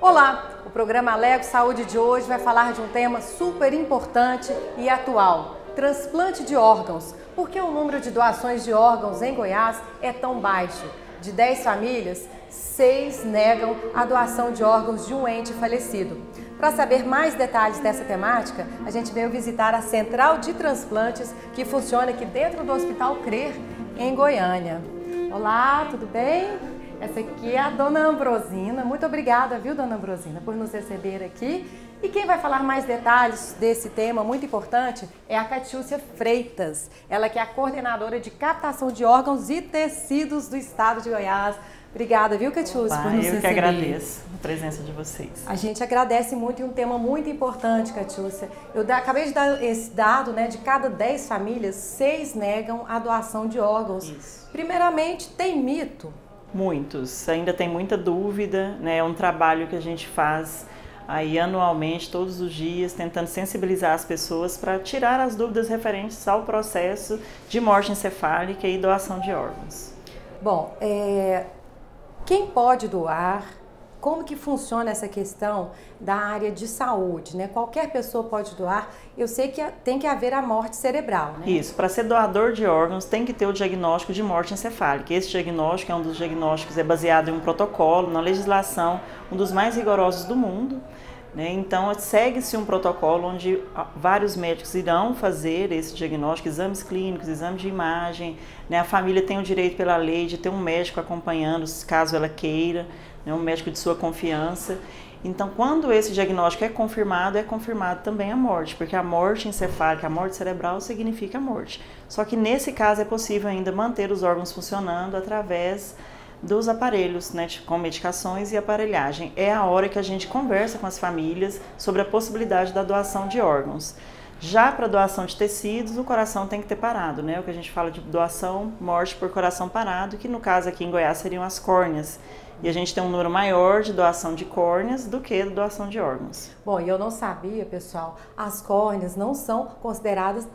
Olá! O programa Alego Saúde de hoje vai falar de um tema super importante e atual: transplante de órgãos. Por que o número de doações de órgãos em Goiás é tão baixo? De 10 famílias, 6 negam a doação de órgãos de um ente falecido. Para saber mais detalhes dessa temática, a gente veio visitar a Central de Transplantes, que funciona aqui dentro do Hospital CRER, em Goiânia. Olá, tudo bem? Essa aqui é a Dona Ambrosina. Muito obrigada, viu, Dona Ambrosina, por nos receber aqui. E quem vai falar mais detalhes desse tema muito importante é a Catiúcia Freitas. Ela que é a coordenadora de captação de órgãos e tecidos do estado de Goiás. Obrigada, viu, Catiúcia, por nos receber. Eu que agradeço a presença de vocês. A gente agradece muito, e um tema muito importante, Catiúcia. Eu acabei de dar esse dado, né, de cada 10 famílias, 6 negam a doação de órgãos. Isso. Primeiramente, tem mito? Muitos, ainda tem muita dúvida, né? É um trabalho que a gente faz aí anualmente, todos os dias, tentando sensibilizar as pessoas para tirar as dúvidas referentes ao processo de morte encefálica e doação de órgãos. Bom, quem pode doar? Como que funciona essa questão da área de saúde, né? Qualquer pessoa pode doar. Eu sei que tem que haver a morte cerebral, né? Isso, para ser doador de órgãos tem que ter o diagnóstico de morte encefálica. Esse diagnóstico é um dos diagnósticos, é baseado em um protocolo, na legislação, um dos mais rigorosos do mundo, né? Então segue-se um protocolo onde vários médicos irão fazer esse diagnóstico, exames clínicos, exame de imagem, né? A família tem o direito pela lei de ter um médico acompanhando, caso ela queira, né? Um médico de sua confiança. Então, quando esse diagnóstico é confirmado também a morte, porque a morte encefálica, a morte cerebral significa morte. Só que nesse caso é possível ainda manter os órgãos funcionando através dos aparelhos, né, com medicações e aparelhagem. É a hora que a gente conversa com as famílias sobre a possibilidade da doação de órgãos. Já para doação de tecidos, o coração tem que ter parado, né? O que a gente fala de doação, morte por coração parado, que no caso aqui em Goiás seriam as córneas. E a gente tem um número maior de doação de córneas do que de doação de órgãos. Bom, e eu não sabia, pessoal, as córneas não são consideradas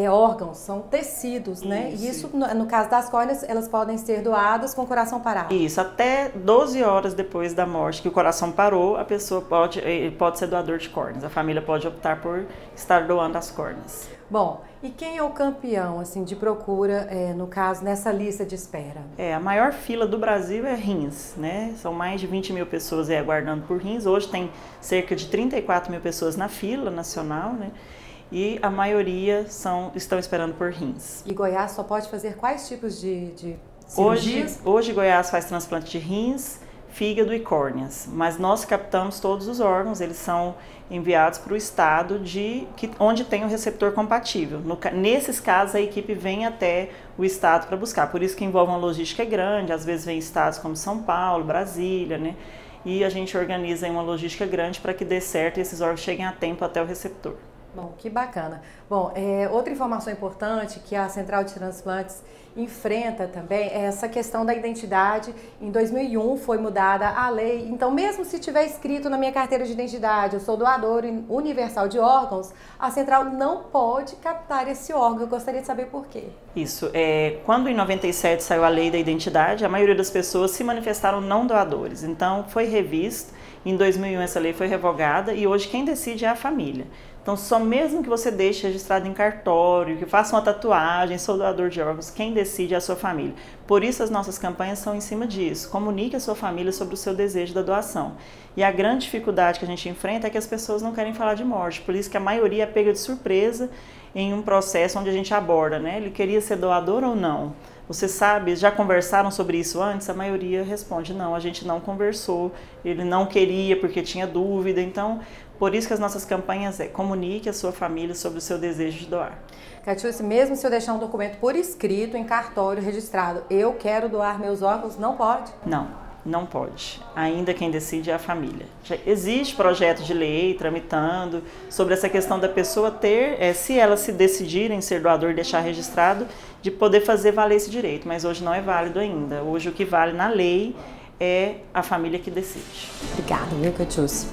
órgãos, são tecidos, né? E isso, no caso das córneas, elas podem ser doadas com o coração parado. Isso, até 12 horas depois da morte, que o coração parou, a pessoa pode ser doador de córneas. A família pode optar por estar doando as córneas. Bom, e quem é o campeão, assim, de procura, no caso, nessa lista de espera? A maior fila do Brasil é rins, né? São mais de 20 mil pessoas aí aguardando por rins. Hoje tem cerca de 34 mil pessoas na fila nacional, né? E a maioria estão esperando por rins. E Goiás só pode fazer quais tipos de cirurgias? Hoje Goiás faz transplante de rins, fígado e córneas, mas nós captamos todos os órgãos, eles são enviados para o estado onde tem o receptor compatível. Nesses casos, a equipe vem até o estado para buscar, por isso que envolve uma logística grande, às vezes vem estados como São Paulo, Brasília, né? E a gente organiza uma logística grande para que dê certo e esses órgãos cheguem a tempo até o receptor. Bom, que bacana. Bom, outra informação importante que a Central de Transplantes enfrenta também é essa questão da identidade. Em 2001 foi mudada a lei, então mesmo se tiver escrito na minha carteira de identidade, eu sou doador universal de órgãos, a Central não pode captar esse órgão. Eu gostaria de saber por quê. Isso, quando em 97 saiu a lei da identidade, a maioria das pessoas se manifestaram não doadores, então foi revisto. Em 2001 essa lei foi revogada e hoje quem decide é a família. Então, só mesmo que você deixe registrado em cartório, que faça uma tatuagem, sou doador de órgãos, quem decide é a sua família. Por isso as nossas campanhas são em cima disso. Comunique a sua família sobre o seu desejo da doação. E a grande dificuldade que a gente enfrenta é que as pessoas não querem falar de morte. Por isso que a maioria é pega de surpresa em um processo onde a gente aborda, né? Ele queria ser doador ou não? Você sabe, já conversaram sobre isso antes? A maioria responde, não, a gente não conversou, ele não queria porque tinha dúvida. Então, por isso que as nossas campanhas comunique a sua família sobre o seu desejo de doar. Catiúcia, mesmo se eu deixar um documento por escrito, em cartório, registrado, eu quero doar meus órgãos, não pode? Não pode. Ainda quem decide é a família. Já existe projeto de lei tramitando sobre essa questão da pessoa ter, se ela se decidir em ser doador e deixar registrado, de poder fazer valer esse direito, mas hoje não é válido ainda. Hoje o que vale na lei é a família que decide. Obrigada, viu, Catiúcia?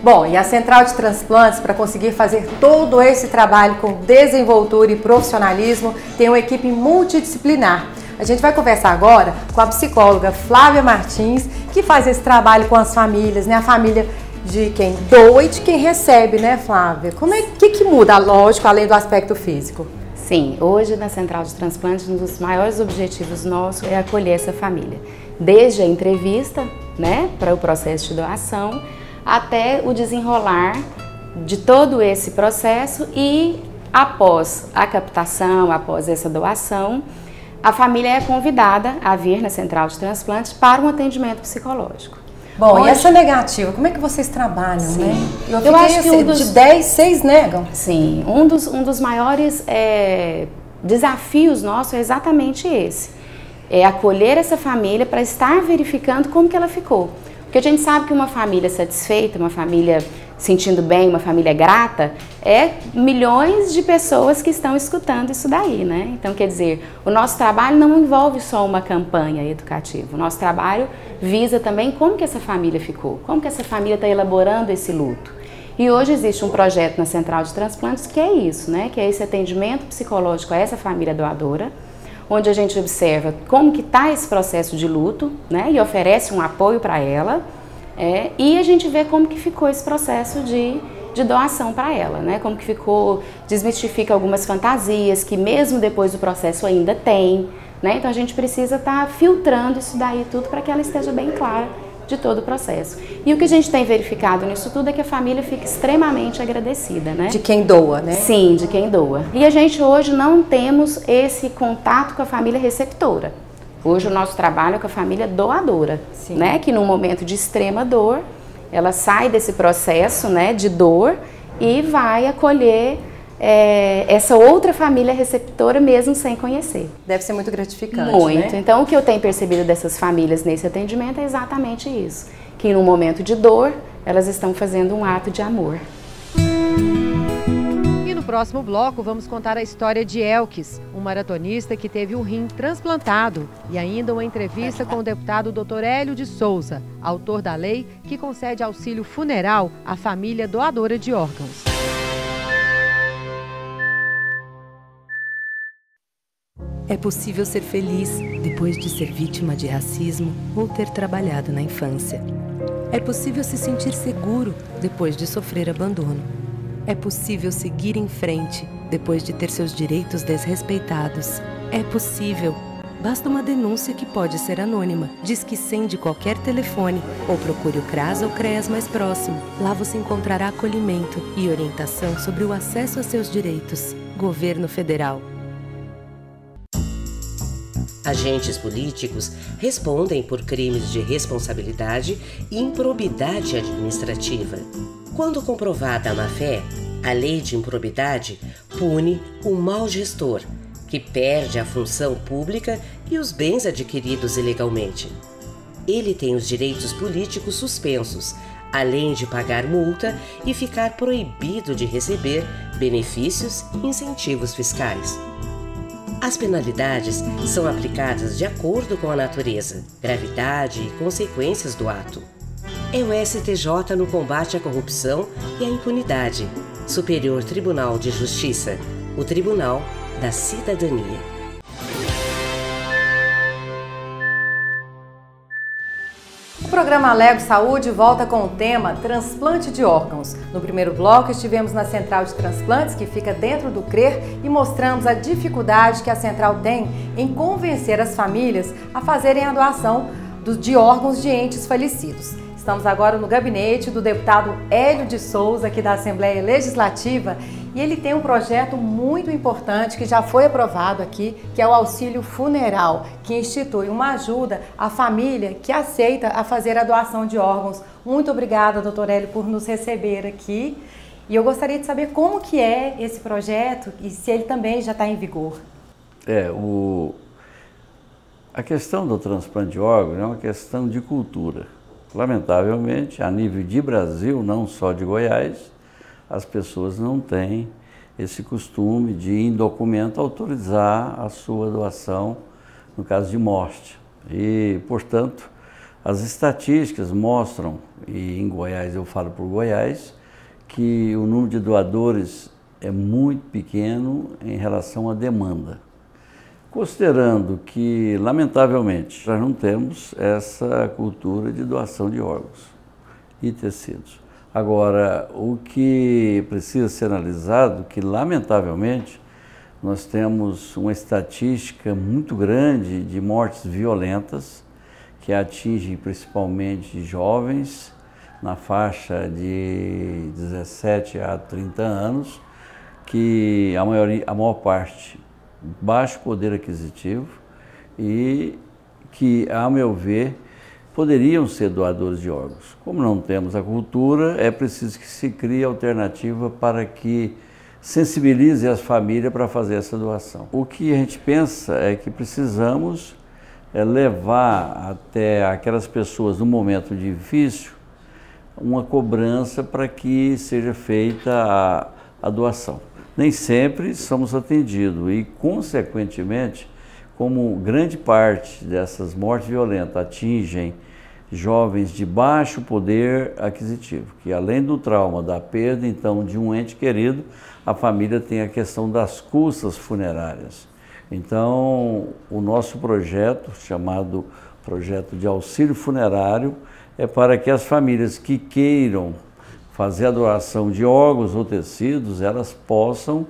Bom, e a Central de Transplantes, para conseguir fazer todo esse trabalho com desenvoltura e profissionalismo, tem uma equipe multidisciplinar. A gente vai conversar agora com a psicóloga Flávia Martins, que faz esse trabalho com as famílias, né? A família de quem doa e de quem recebe, né, Flávia? Que muda, lógico, além do aspecto físico? Sim, hoje na Central de Transplantes, um dos maiores objetivos nossos é acolher essa família. Desde a entrevista, né, para o processo de doação, até o desenrolar de todo esse processo e após a captação, após essa doação, a família é convidada a vir na Central de Transplantes para um atendimento psicológico. Bom, hoje, e essa negativa, como é que vocês trabalham, sim, né? Eu acho que de 10, 6 negam. Sim, um dos maiores desafios nossos é exatamente esse. É acolher essa família para estar verificando como que ela ficou. Porque a gente sabe que uma família satisfeita, uma família sentindo bem, uma família grata, é milhões de pessoas que estão escutando isso daí, né? Então, quer dizer, o nosso trabalho não envolve só uma campanha educativa. O nosso trabalho visa também como que essa família ficou, como que essa família está elaborando esse luto. E hoje existe um projeto na Central de Transplantes que é isso, né? Que é esse atendimento psicológico a essa família doadora, onde a gente observa como que está esse processo de luto, né? E oferece um apoio para ela. E a gente vê como que ficou esse processo de doação para ela, né? Como que ficou, desmistifica algumas fantasias que mesmo depois do processo ainda tem, né? Então a gente precisa estar filtrando isso daí tudo para que ela esteja bem clara de todo o processo. E o que a gente tem verificado nisso tudo é que a família fica extremamente agradecida, né? De quem doa, né? Sim, de quem doa. E a gente hoje não temos esse contato com a família receptora. Hoje o nosso trabalho é com a família doadora, né? Que num momento de extrema dor, ela sai desse processo, né, de dor e vai acolher essa outra família receptora mesmo sem conhecer. Deve ser muito gratificante, muito. né? Então o que eu tenho percebido dessas famílias nesse atendimento é exatamente isso. Que num momento de dor, elas estão fazendo um ato de amor. No próximo bloco, vamos contar a história de Elkis, um maratonista que teve um rim transplantado, e ainda uma entrevista com o deputado Dr. Hélio de Souza, autor da lei que concede auxílio funeral à família doadora de órgãos. É possível ser feliz depois de ser vítima de racismo ou ter trabalhado na infância. É possível se sentir seguro depois de sofrer abandono. É possível seguir em frente depois de ter seus direitos desrespeitados. É possível. Basta uma denúncia que pode ser anônima. Disque 100 de qualquer telefone ou procure o CRAS ou CREAS mais próximo. Lá você encontrará acolhimento e orientação sobre o acesso a seus direitos. Governo Federal. Agentes políticos respondem por crimes de responsabilidade e improbidade administrativa. Quando comprovada a má-fé, a lei de improbidade pune o mau gestor, que perde a função pública e os bens adquiridos ilegalmente. Ele tem os direitos políticos suspensos, além de pagar multa e ficar proibido de receber benefícios e incentivos fiscais. As penalidades são aplicadas de acordo com a natureza, gravidade e consequências do ato. É o STJ no combate à corrupção e à impunidade. Superior Tribunal de Justiça, o Tribunal da Cidadania. O programa Alego Saúde volta com o tema transplante de órgãos. No primeiro bloco estivemos na Central de Transplantes, que fica dentro do CRER, e mostramos a dificuldade que a Central tem em convencer as famílias a fazerem a doação de órgãos de entes falecidos. Estamos agora no gabinete do deputado Hélio de Souza, aqui da Assembleia Legislativa, e ele tem um projeto muito importante que já foi aprovado aqui, que é o auxílio funeral, que institui uma ajuda à família que aceita a fazer a doação de órgãos. Muito obrigada, doutor Hélio, por nos receber aqui. E eu gostaria de saber como que é esse projeto e se ele também já está em vigor. A questão do transplante de órgãos é uma questão de cultura. Lamentavelmente, a nível de Brasil, não só de Goiás, as pessoas não têm esse costume de, em documento, autorizar a sua doação no caso de morte. E, portanto, as estatísticas mostram, e em Goiás, eu falo por Goiás, que o número de doadores é muito pequeno em relação à demanda. Considerando que, lamentavelmente, nós não temos essa cultura de doação de órgãos e tecidos. Agora, o que precisa ser analisado é que, lamentavelmente, nós temos uma estatística muito grande de mortes violentas que atingem principalmente jovens na faixa de 17 a 30 anos, que a maior parte baixo poder aquisitivo e que, a meu ver, poderiam ser doadores de órgãos. Como não temos a cultura, é preciso que se crie alternativa para que sensibilize as famílias para fazer essa doação. O que a gente pensa é que precisamos levar até aquelas pessoas no momento difícil uma cobrança para que seja feita a doação. Nem sempre somos atendidos e, consequentemente, como grande parte dessas mortes violentas atingem jovens de baixo poder aquisitivo, que além do trauma da perda, então, de um ente querido, a família tem a questão das custas funerárias. Então, o nosso projeto, chamado Projeto de Auxílio Funerário, é para que as famílias que queiram fazer a doação de órgãos ou tecidos, elas possam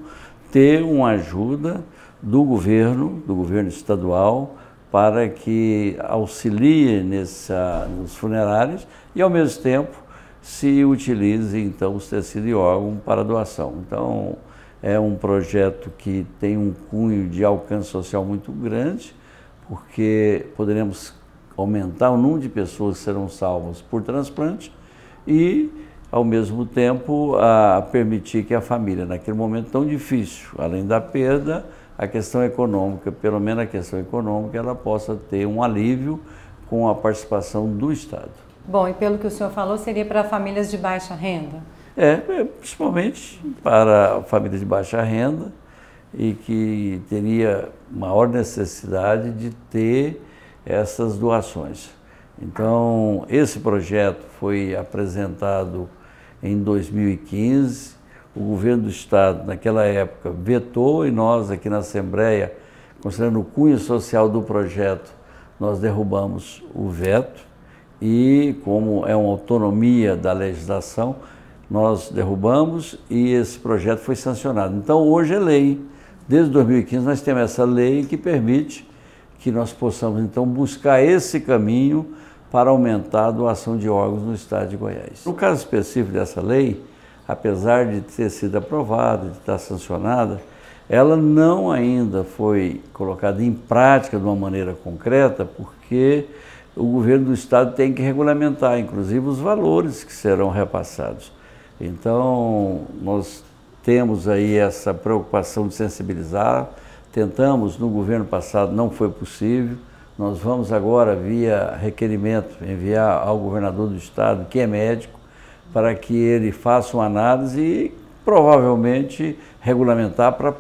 ter uma ajuda do governo estadual, para que auxilie nos funerários e, ao mesmo tempo, se utilize, então, os tecidos e órgãos para doação. Então, é um projeto que tem um cunho de alcance social muito grande, porque poderemos aumentar o número de pessoas que serão salvas por transplante e, ao mesmo tempo, permitir que a família, naquele momento tão difícil, além da perda, a questão econômica, pelo menos a questão econômica, ela possa ter um alívio com a participação do Estado. Bom, e pelo que o senhor falou, seria para famílias de baixa renda? Principalmente para famílias de baixa renda e que teria maior necessidade de ter essas doações. Então, esse projeto foi apresentado em 2015, o governo do Estado, naquela época, vetou e nós, aqui na Assembleia, considerando o cunho social do projeto, nós derrubamos o veto e, como é uma autonomia da legislação, nós derrubamos e esse projeto foi sancionado. Então, hoje é lei. Desde 2015, nós temos essa lei que permite que nós possamos, então, buscar esse caminho para aumentar a doação de órgãos no estado de Goiás. No caso específico dessa lei, apesar de ter sido aprovada, de estar sancionada, ela não ainda foi colocada em prática de uma maneira concreta, porque o governo do estado tem que regulamentar, inclusive, os valores que serão repassados. Então, nós temos aí essa preocupação de sensibilizar, tentamos no governo passado, não foi possível. Nós vamos agora, via requerimento, enviar ao governador do estado, que é médico, para que ele faça uma análise e provavelmente regulamentar para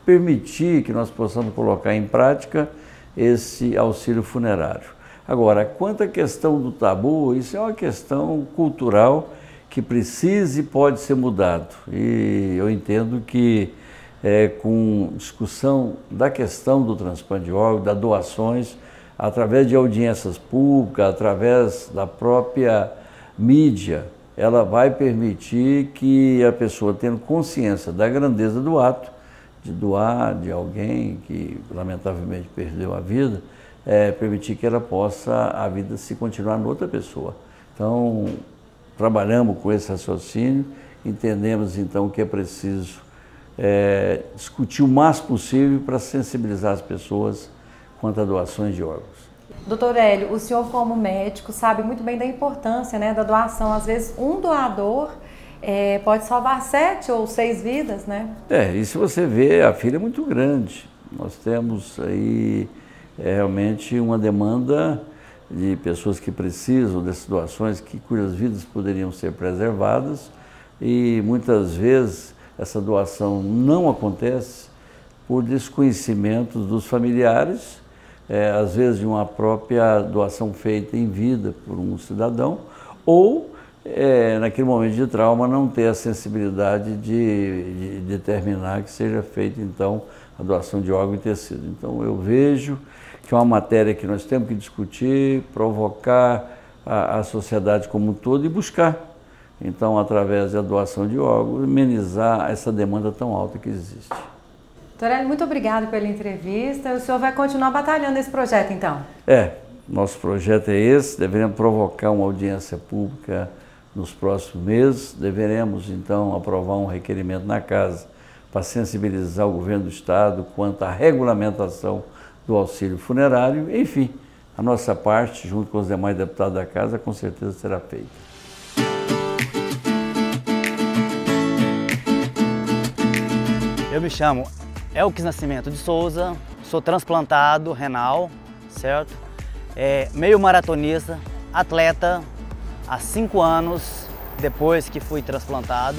permitir que nós possamos colocar em prática esse auxílio funerário. Agora, quanto à questão do tabu, isso é uma questão cultural que precisa e pode ser mudado. E eu entendo que com discussão da questão do transplante de órgãos, das doações, através de audiências públicas, através da própria mídia, ela vai permitir que a pessoa, tendo consciência da grandeza do ato, de doar de alguém que lamentavelmente perdeu a vida, permitir que ela possa, a vida se continuar noutra pessoa. Então, trabalhamos com esse raciocínio, entendemos então que é preciso discutir o máximo possível para sensibilizar as pessoas quanto a doações de órgãos. Doutor Hélio, o senhor como médico sabe muito bem da importância, né, da doação. Às vezes um doador pode salvar 7 ou 6 vidas, né? E se você vê, a fila é muito grande. Nós temos aí realmente uma demanda de pessoas que precisam dessas doações, cujas vidas poderiam ser preservadas, e muitas vezes essa doação não acontece por desconhecimento dos familiares, às vezes de uma própria doação feita em vida por um cidadão, ou naquele momento de trauma, não ter a sensibilidade de determinar que seja feita, então, a doação de órgão e tecido. Então, eu vejo que é uma matéria que nós temos que discutir, provocar a sociedade como um todo e buscar, então, através da doação de órgãos, amenizar essa demanda tão alta que existe. Torelli, muito obrigado pela entrevista. O senhor vai continuar batalhando esse projeto, então? Nosso projeto é esse, deveremos provocar uma audiência pública nos próximos meses, deveremos, então, aprovar um requerimento na Casa para sensibilizar o governo do Estado quanto à regulamentação do auxílio funerário. Enfim, a nossa parte, junto com os demais deputados da Casa, com certeza será feita. Eu me chamo Elkis Nascimento de Souza, sou transplantado renal, certo? Meio maratonista, atleta, há 5 anos depois que fui transplantado.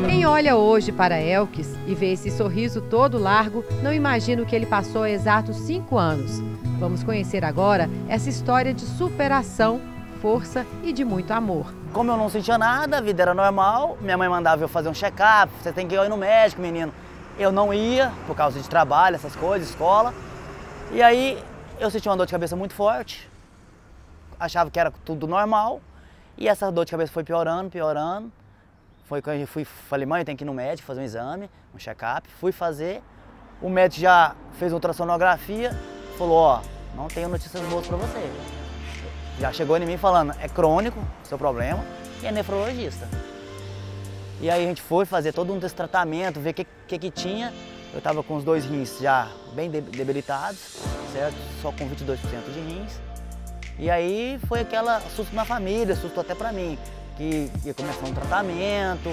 Quem olha hoje para Elkis e vê esse sorriso todo largo, não imagina o que ele passou há exatos 5 anos. Vamos conhecer agora essa história de superação, força e de muito amor. Como eu não sentia nada, a vida era normal, minha mãe mandava eu fazer um check-up, você tem que ir no médico, menino. Eu não ia, por causa de trabalho, essas coisas, escola. E aí eu senti uma dor de cabeça muito forte, achava que era tudo normal, e essa dor de cabeça foi piorando. Foi quando eu falei, mãe, eu tenho que ir no médico fazer um exame, um check-up. Fui fazer, o médico já fez ultrassonografia, falou, ó, não tenho notícias boas pra você. Já chegou em mim falando, é crônico, seu problema, e é nefrologista. E aí a gente foi fazer todo um tratamento, ver o que tinha. Eu estava com os 2 rins já bem debilitados, certo? Só com 22% de rins. E aí foi aquela susto na família, susto até pra mim, que ia começar um tratamento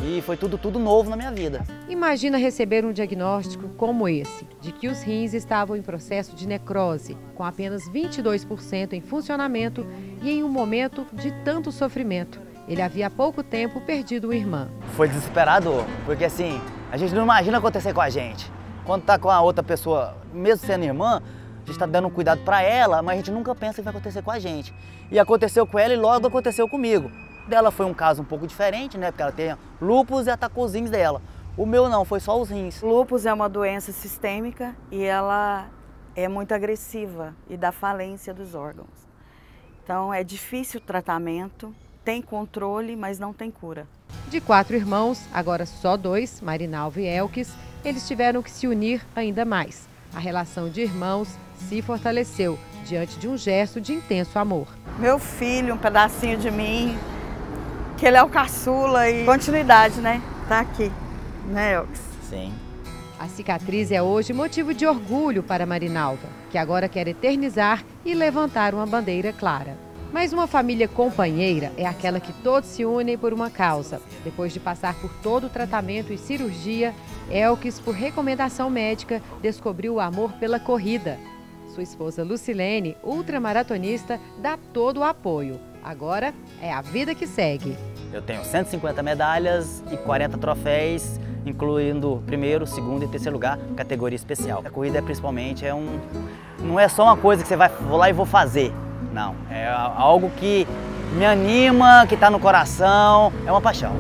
e foi tudo novo na minha vida. Imagina receber um diagnóstico como esse, de que os rins estavam em processo de necrose, com apenas 22% em funcionamento e em um momento de tanto sofrimento. Ele havia há pouco tempo perdido uma irmã. Foi desesperador, porque assim, a gente não imagina acontecer com a gente. Quando tá com a outra pessoa, mesmo sendo irmã, a gente tá dando um cuidado para ela, mas a gente nunca pensa que vai acontecer com a gente. E aconteceu com ela e logo aconteceu comigo. Dela foi um caso um pouco diferente, né? Porque ela tem lúpus e atacou os rins dela. O meu não, foi só os rins. Lúpus é uma doença sistêmica e ela é muito agressiva e dá falência dos órgãos. Então é difícil o tratamento, tem controle, mas não tem cura. De 4 irmãos, agora só 2, Marinalva e Elkis, eles tiveram que se unir ainda mais. A relação de irmãos se fortaleceu diante de um gesto de intenso amor. Meu filho, um pedacinho de mim, que ele é o caçula e continuidade, né? Tá aqui, né, Elkis? Sim. A cicatriz é hoje motivo de orgulho para Marinalva, que agora quer eternizar e levantar uma bandeira clara. Mas uma família companheira é aquela que todos se unem por uma causa. Depois de passar por todo o tratamento e cirurgia, Elkis, por recomendação médica, descobriu o amor pela corrida. Sua esposa Lucilene, ultramaratonista, dá todo o apoio. Agora é a vida que segue. Eu tenho 150 medalhas e 40 troféus, incluindo primeiro, segundo e terceiro lugar, categoria especial. A corrida não é só uma coisa que você vou lá e vou fazer. Não, é algo que me anima, que está no coração, é uma paixão.